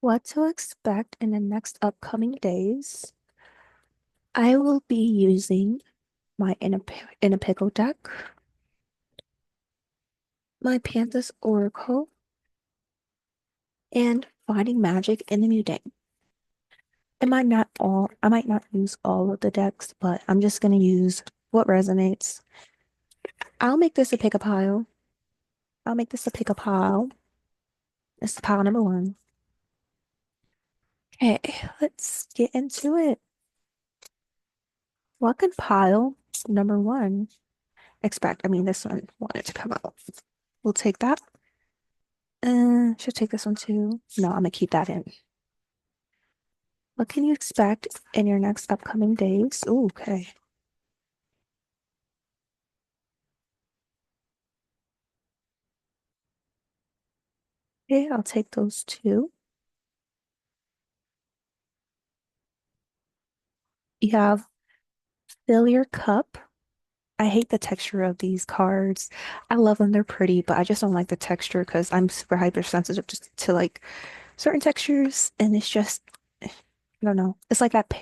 What to expect in the next upcoming days. I will be using my in a pickle deck, my Panthers Oracle, and finding magic in the new day. I might not use all of the decks, but I'm just gonna use what resonates. I'll make this a pick a pile. I'll make this a pick a pile. This is pile number one. Okay, let's get into it. What could pile number one expect? I mean, this one wanted to come out. We'll take that. Should take this one too. No, I'm gonna keep that in. What can you expect in your next upcoming days? Ooh, okay. Okay, I'll take those two. You have fill your cup. I hate the texture of these cards. I love them, they're pretty, but I just don't like the texture because I'm super hypersensitive just to like certain textures, and it's just I don't know. It's like that.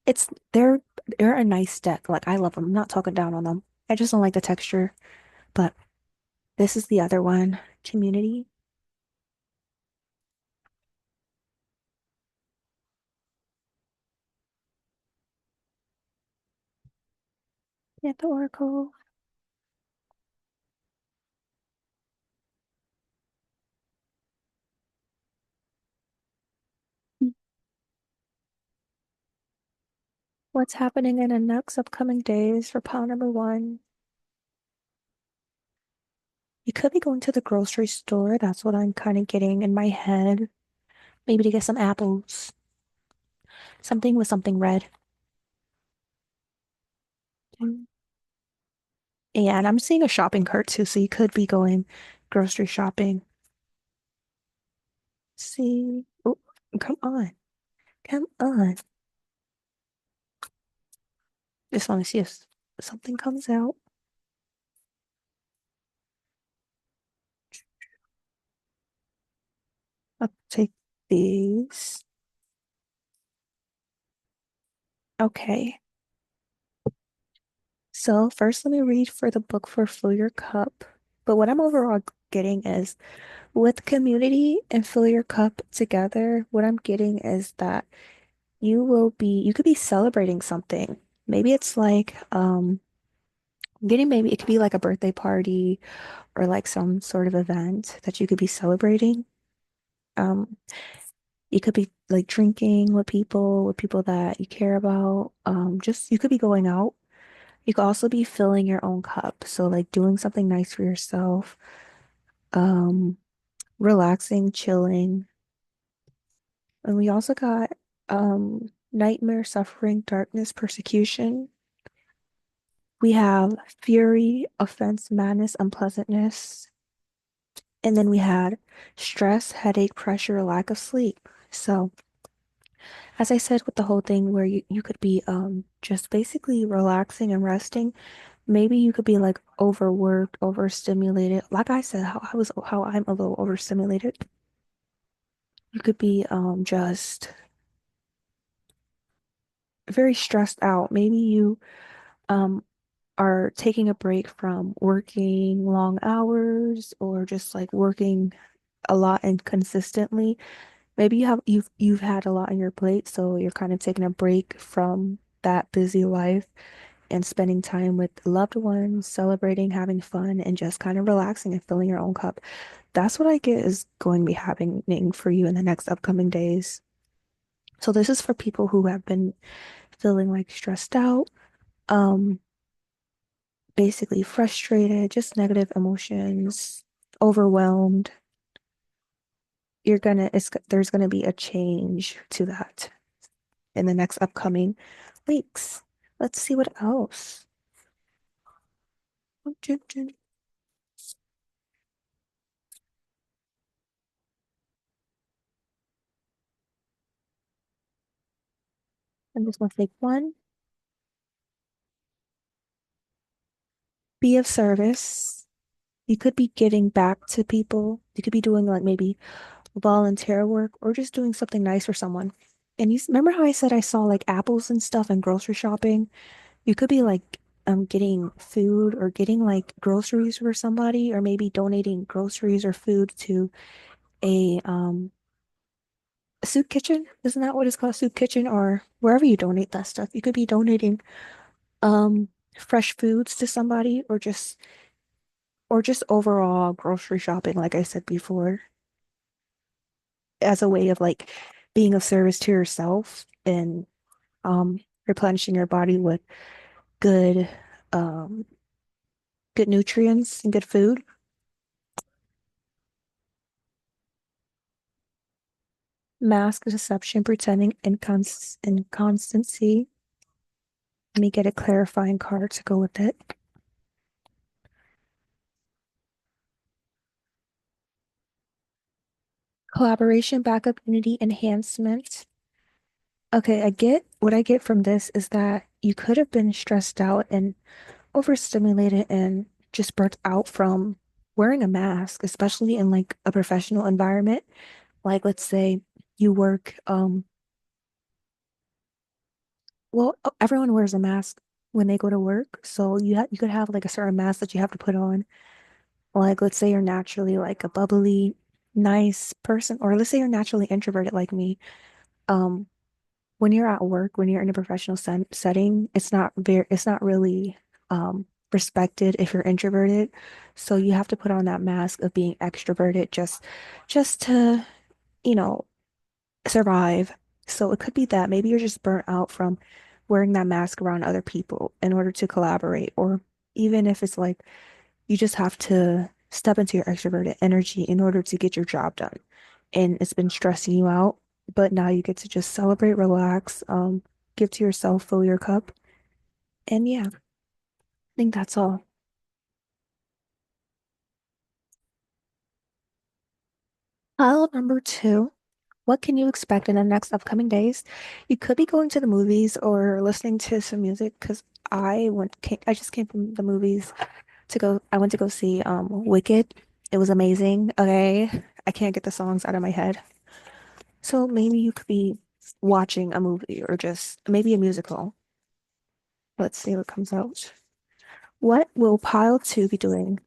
It's they're a nice deck. Like I love them. I'm not talking down on them. I just don't like the texture. But this is the other one. Community. Yeah, the Oracle. What's happening in the next upcoming days for pile number one? You could be going to the grocery store. That's what I'm kind of getting in my head. Maybe to get some apples. Something with something red. Mm. And I'm seeing a shopping cart too, so you could be going grocery shopping. See. Oh, come on. Come on. Just want to see if something comes out. I'll take these. Okay. So first, let me read for the book for Fill Your Cup. But what I'm overall getting is with community and Fill Your Cup together, what I'm getting is that you could be celebrating something. Maybe it's like, getting maybe it could be like a birthday party or like some sort of event that you could be celebrating. Um, you could be like drinking with people that you care about. Just you could be going out. You could also be filling your own cup. So like doing something nice for yourself, um, relaxing, chilling. And we also got nightmare, suffering, darkness, persecution. We have fury, offense, madness, unpleasantness. And then we had stress, headache, pressure, lack of sleep. So as I said with the whole thing where you could be just basically relaxing and resting. Maybe you could be like overworked, overstimulated. Like I said, how I'm a little overstimulated. You could be just very stressed out. Maybe you um are taking a break from working long hours or just like working a lot and consistently. Maybe you've had a lot on your plate, so you're kind of taking a break from that busy life and spending time with loved ones, celebrating, having fun, and just kind of relaxing and filling your own cup. That's what I get is going to be happening for you in the next upcoming days. So this is for people who have been feeling like stressed out, um, basically frustrated, just negative emotions, overwhelmed. There's gonna be a change to that in the next upcoming weeks. Let's see what else. I'm just gonna take one. Be of service. You could be giving back to people. You could be doing like maybe volunteer work, or just doing something nice for someone. And remember how I said I saw like apples and stuff and grocery shopping? You could be like getting food or getting like groceries for somebody, or maybe donating groceries or food to a soup kitchen. Isn't that what it's called? Soup kitchen, or wherever you donate that stuff. You could be donating um fresh foods to somebody, or just overall grocery shopping, like I said before, as a way of like being of service to yourself and replenishing your body with good um good nutrients and good food. Mask deception, pretending inconstancy. Let me get a clarifying card to go with it. Collaboration, backup, unity, enhancement. Okay, what I get from this is that you could have been stressed out and overstimulated and just burnt out from wearing a mask, especially in like a professional environment. Like let's say you work, well, everyone wears a mask when they go to work. So you could have like a certain mask that you have to put on. Like let's say you're naturally like a bubbly, nice person, or let's say you're naturally introverted like me. Um, when you're at work, when you're in a professional setting, it's not really respected if you're introverted. So you have to put on that mask of being extroverted just to, you know, survive. So it could be that maybe you're just burnt out from wearing that mask around other people in order to collaborate, or even if it's like you just have to step into your extroverted energy in order to get your job done. And it's been stressing you out, but now you get to just celebrate, relax, give to yourself, fill your cup. And yeah, I think that's all. Pile number two. What can you expect in the next upcoming days? You could be going to the movies or listening to some music because I just came from the movies I went to go see Wicked. It was amazing. Okay. I can't get the songs out of my head. So maybe you could be watching a movie or just maybe a musical. Let's see what comes out. What will pile two be doing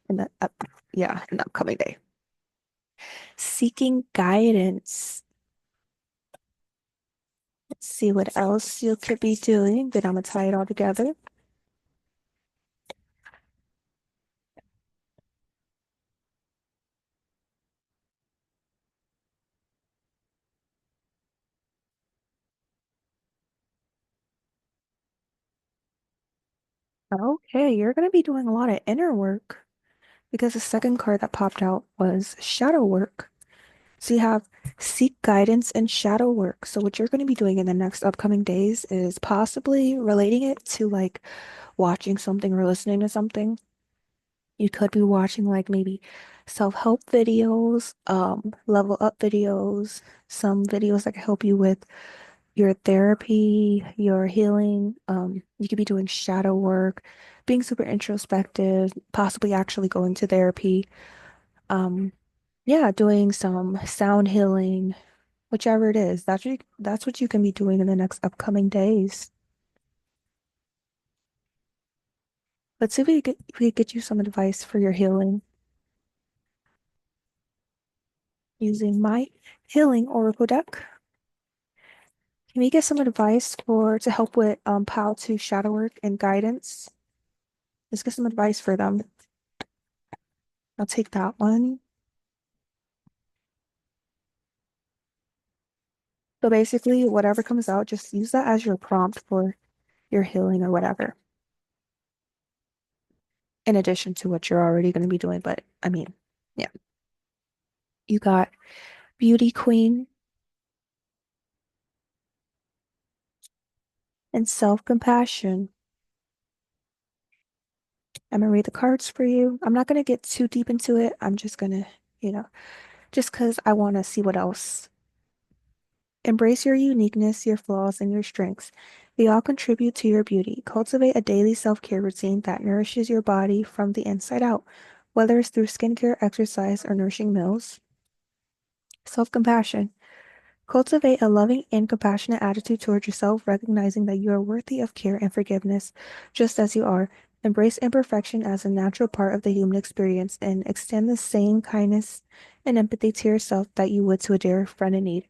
in in the upcoming day? Seeking guidance. Let's see what else you could be doing. Then I'm gonna tie it all together. Okay, you're gonna be doing a lot of inner work because the second card that popped out was shadow work. So you have seek guidance and shadow work. So what you're going to be doing in the next upcoming days is possibly relating it to like watching something or listening to something. You could be watching like maybe self-help videos, level up videos, some videos that can help you with your therapy, your healing. You could be doing shadow work, being super introspective, possibly actually going to therapy. Um, yeah, doing some sound healing, whichever it is. That's what you can be doing in the next upcoming days. Let's see if we could get you some advice for your healing using my healing oracle deck. Can we get some advice for to help with PAL 2 shadow work and guidance? Let's get some advice for them. I'll take that one. So basically, whatever comes out, just use that as your prompt for your healing or whatever, in addition to what you're already going to be doing. But I mean, yeah, you got Beauty Queen and self-compassion. I'm gonna read the cards for you. I'm not gonna get too deep into it. I'm just gonna, you know, just because I want to see what else. Embrace your uniqueness, your flaws, and your strengths. They all contribute to your beauty. Cultivate a daily self-care routine that nourishes your body from the inside out, whether it's through skincare, exercise, or nourishing meals. Self-compassion. Cultivate a loving and compassionate attitude towards yourself, recognizing that you are worthy of care and forgiveness just as you are. Embrace imperfection as a natural part of the human experience and extend the same kindness and empathy to yourself that you would to a dear friend in need.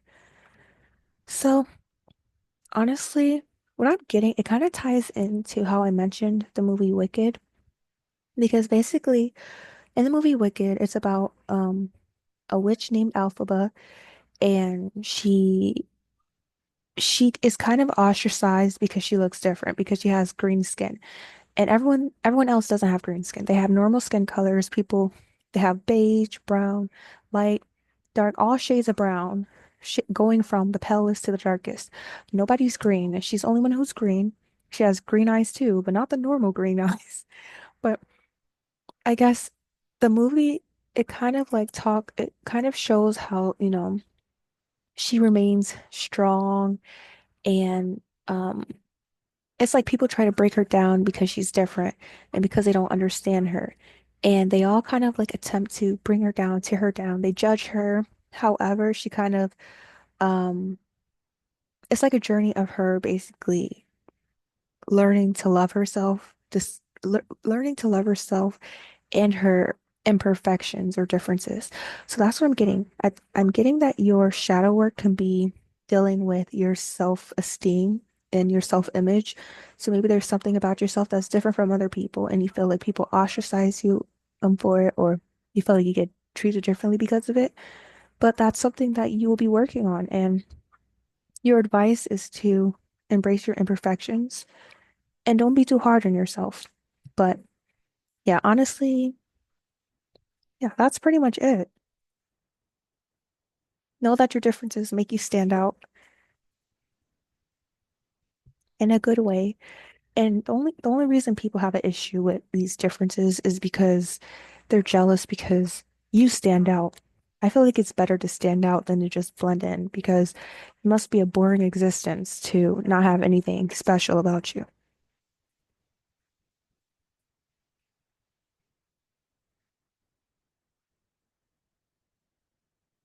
So, honestly, what I'm getting, it kind of ties into how I mentioned the movie Wicked, because basically, in the movie Wicked, it's about a witch named Elphaba, and she is kind of ostracized because she looks different because she has green skin. And everyone else doesn't have green skin. They have normal skin colors. People they have beige, brown, light, dark, all shades of brown, sh going from the palest to the darkest. Nobody's green, and she's the only one who's green. She has green eyes too, but not the normal green eyes. But I guess the movie it kind of shows how, she remains strong and it's like people try to break her down because she's different and because they don't understand her. And they all kind of like attempt to bring her down, tear her down. They judge her. However, she kind of um it's like a journey of her basically learning to love herself, just learning to love herself and her imperfections or differences. So that's what I'm getting. I'm getting that your shadow work can be dealing with your self-esteem and your self-image. So maybe there's something about yourself that's different from other people, and you feel like people ostracize you for it, or you feel like you get treated differently because of it. But that's something that you will be working on. And your advice is to embrace your imperfections and don't be too hard on yourself. But yeah, honestly, yeah, that's pretty much it. Know that your differences make you stand out in a good way. And the only reason people have an issue with these differences is because they're jealous because you stand out. I feel like it's better to stand out than to just blend in because it must be a boring existence to not have anything special about you.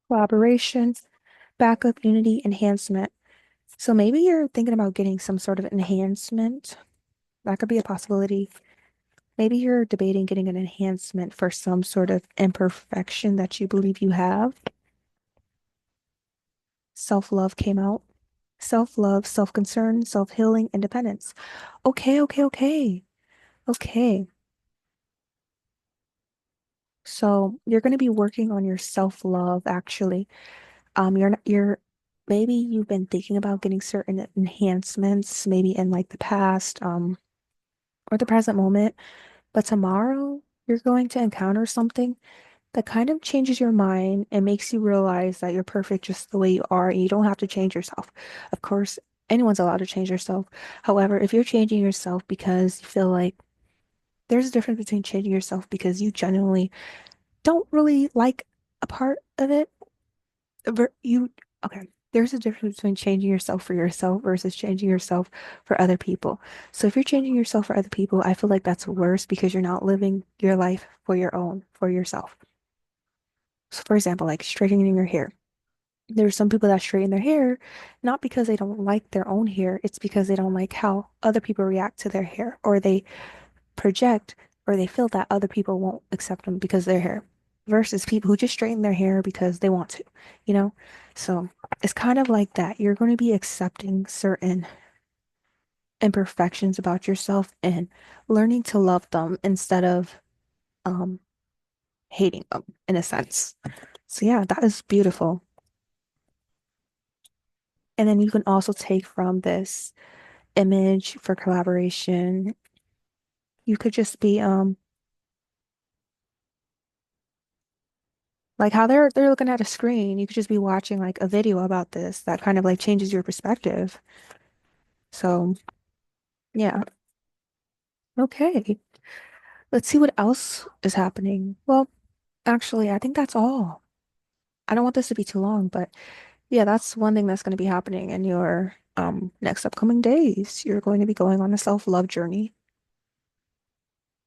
Collaboration, backup, unity, enhancement. So maybe you're thinking about getting some sort of enhancement. That could be a possibility. Maybe you're debating getting an enhancement for some sort of imperfection that you believe you have. Self-love came out. Self-love, self-concern, self-healing, independence. Okay, okay, okay. Okay. So you're going to be working on your self-love actually. You're maybe you've been thinking about getting certain enhancements maybe in like the past or the present moment, but tomorrow you're going to encounter something that kind of changes your mind and makes you realize that you're perfect just the way you are and you don't have to change yourself. Of course, anyone's allowed to change yourself. However, if you're changing yourself because you feel like there's a difference between changing yourself because you genuinely don't really like a part of it, you okay. There's a difference between changing yourself for yourself versus changing yourself for other people. So if you're changing yourself for other people, I feel like that's worse because you're not living your life for yourself. So for example, like straightening your hair. There's some people that straighten their hair not because they don't like their own hair, it's because they don't like how other people react to their hair, or they project or they feel that other people won't accept them because of their hair, versus people who just straighten their hair because they want to, you know? So it's kind of like that. You're going to be accepting certain imperfections about yourself and learning to love them instead of um hating them in a sense. So yeah, that is beautiful. And then you can also take from this image for collaboration. You could just be like how they're looking at a screen. You could just be watching like a video about this that kind of like changes your perspective. So yeah. Okay. Let's see what else is happening. Well, actually, I think that's all. I don't want this to be too long, but yeah, that's one thing that's going to be happening in your next upcoming days. You're going to be going on a self-love journey.